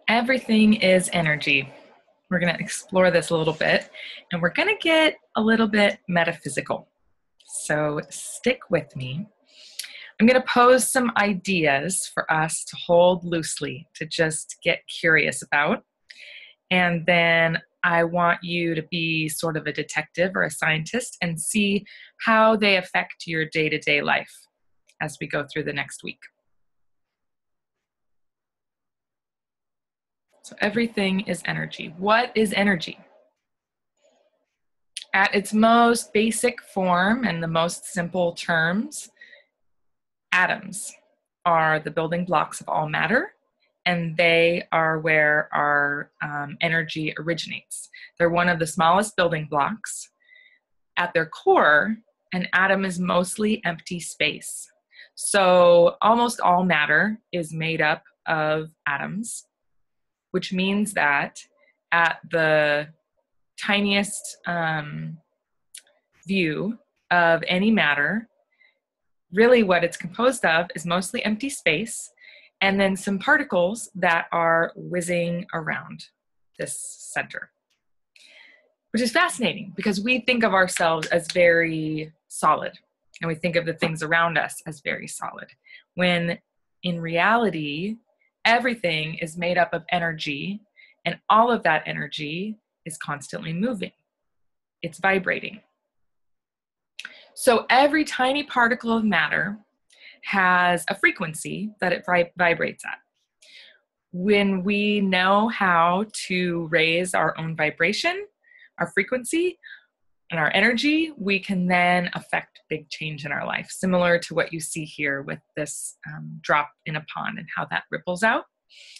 Everything is energy. We're going to explore this a little bit, and we're going to get a little bit metaphysical. So stick with me. I'm going to pose some ideas for us to hold loosely, to just get curious about. And then I want you to be sort of a detective or a scientist and see how they affect your day-to-day life as we go through the next week. So everything is energy. What is energy? At its most basic form and the most simple terms, atoms are the building blocks of all matter, and they are where our energy originates. They're one of the smallest building blocks. At their core, an atom is mostly empty space. So almost all matter is made up of atoms, which means that at the tiniest view of any matter, really what it's composed of is mostly empty space and then some particles that are whizzing around this center, which is fascinating because we think of ourselves as very solid and we think of the things around us as very solid, when in reality, everything is made up of energy, and all of that energy is constantly moving. It's vibrating. So every tiny particle of matter has a frequency that it vibrates at. When we know how to raise our own vibration, our frequency, and our energy, we can then affect big change in our life, similar to what you see here with this drop in a pond and how that ripples out.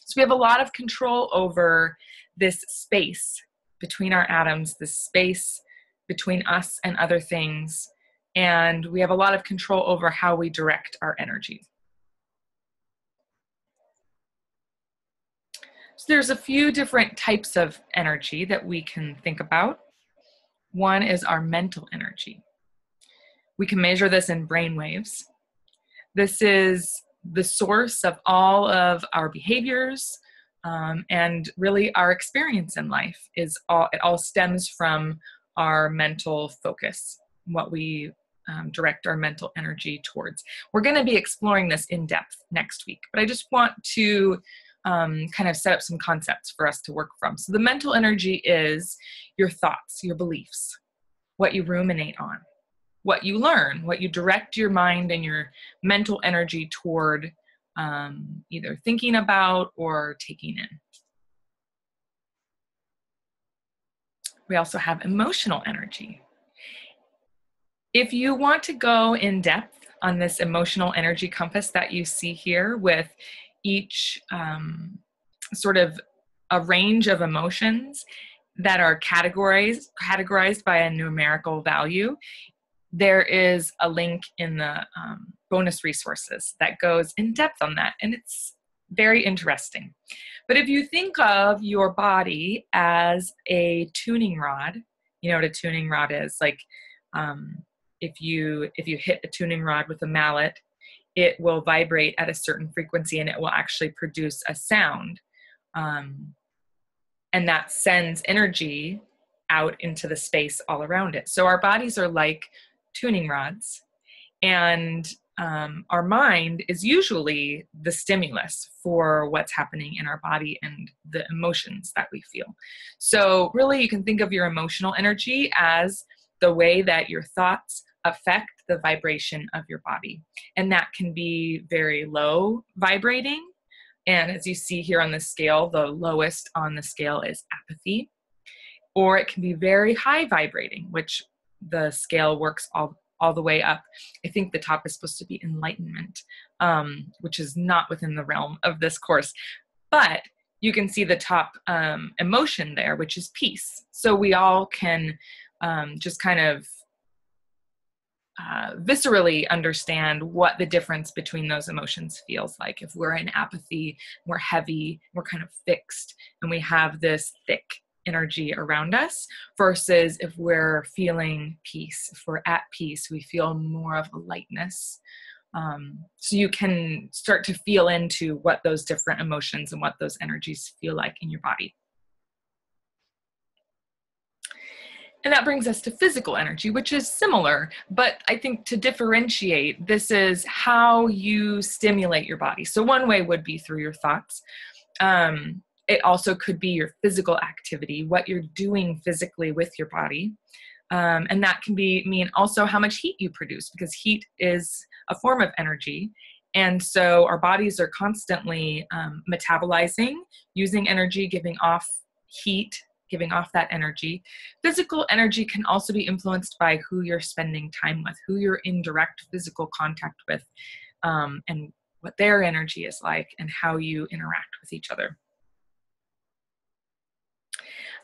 So we have a lot of control over this space between our atoms, this space between us and other things, and we have a lot of control over how we direct our energy. So there's a few different types of energy that we can think about. One is our mental energy. We can measure this in brain waves. This is the source of all of our behaviors and really our experience in life. It all stems from our mental focus, what we direct our mental energy towards. We're going to be exploring this in depth next week, but I just want to kind of set up some concepts for us to work from. So the mental energy is your thoughts, your beliefs, what you ruminate on, what you learn, what you direct your mind and your mental energy toward either thinking about or taking in. We also have emotional energy. If you want to go in depth on this emotional energy compass that you see here with each sort of a range of emotions that are categorized by a numerical value, there is a link in the bonus resources that goes in depth on that, and it's very interesting. But if you think of your body as a tuning rod, you know what a tuning rod is. Like if you hit a tuning rod with a mallet, it will vibrate at a certain frequency and it will actually produce a sound. And that sends energy out into the space all around it. So our bodies are like tuning rods, and our mind is usually the stimulus for what's happening in our body and the emotions that we feel. So really you can think of your emotional energy as the way that your thoughts affect the vibration of your body. And that can be very low vibrating. And as you see here on the scale, the lowest on the scale is apathy. Or it can be very high vibrating, which the scale works all the way up. I think the top is supposed to be enlightenment, which is not within the realm of this course. But you can see the top emotion there, which is peace. So we all can just kind of viscerally understand what the difference between those emotions feels like. If we're in apathy, we're heavy, we're kind of fixed, and we have this thick energy around us, versus if we're feeling peace, if we're at peace, we feel more of a lightness, So you can start to feel into what those different emotions and what those energies feel like in your body. And that brings us to physical energy, which is similar, but I think to differentiate, this is how you stimulate your body. So one way would be through your thoughts. It also could be your physical activity, what you're doing physically with your body. And that can mean also how much heat you produce, because heat is a form of energy. And so our bodies are constantly metabolizing, using energy, giving off heat, giving off that energy. Physical energy can also be influenced by who you're spending time with, who you're in direct physical contact with, and what their energy is like and how you interact with each other.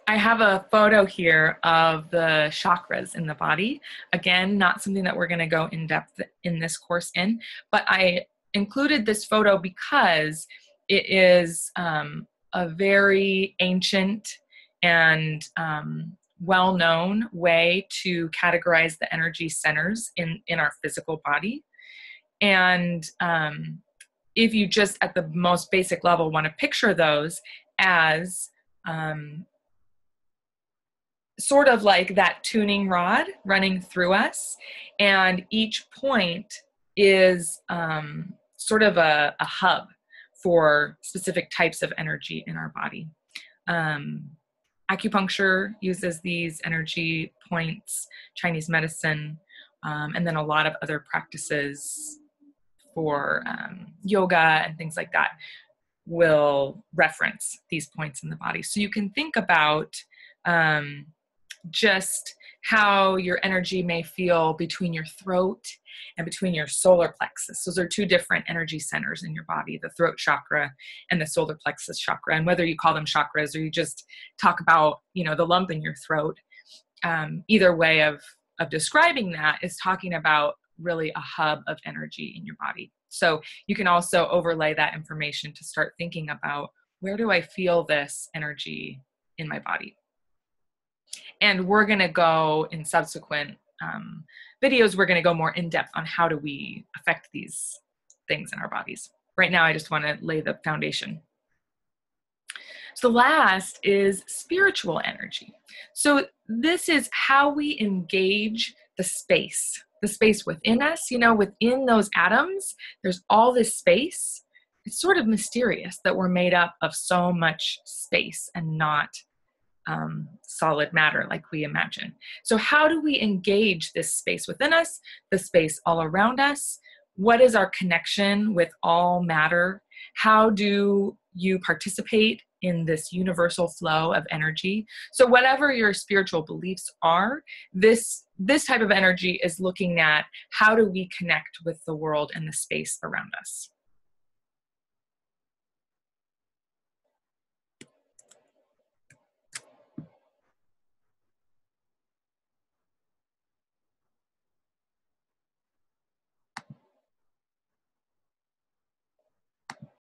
I have a photo here of the chakras in the body. Again, not something that we're going to go in depth in this course in, but I included this photo because it is a very ancient and well-known way to categorize the energy centers in our physical body. And if you just at the most basic level want to picture those as sort of like that tuning rod running through us, and each point is sort of a hub for specific types of energy in our body. Acupuncture uses these energy points, Chinese medicine, and then a lot of other practices for yoga and things like that will reference these points in the body. So you can think about just how your energy may feel between your throat and between your solar plexus. Those are two different energy centers in your body, the throat chakra and the solar plexus chakra. And whether you call them chakras or you just talk about, the lump in your throat, either way of describing that is talking about really a hub of energy in your body. So you can also overlay that information to start thinking about, where do I feel this energy in my body? And we're going to go in subsequent videos, we're going to go more in depth on how do we affect these things in our bodies. Right now, I just want to lay the foundation. So last is spiritual energy. So this is how we engage the space within us. Within those atoms, there's all this space. It's sort of mysterious that we're made up of so much space and not solid matter like we imagine. So how do we engage this space within us, the space all around us? What is our connection with all matter? How do you participate in this universal flow of energy? So whatever your spiritual beliefs are, this type of energy is looking at how do we connect with the world and the space around us.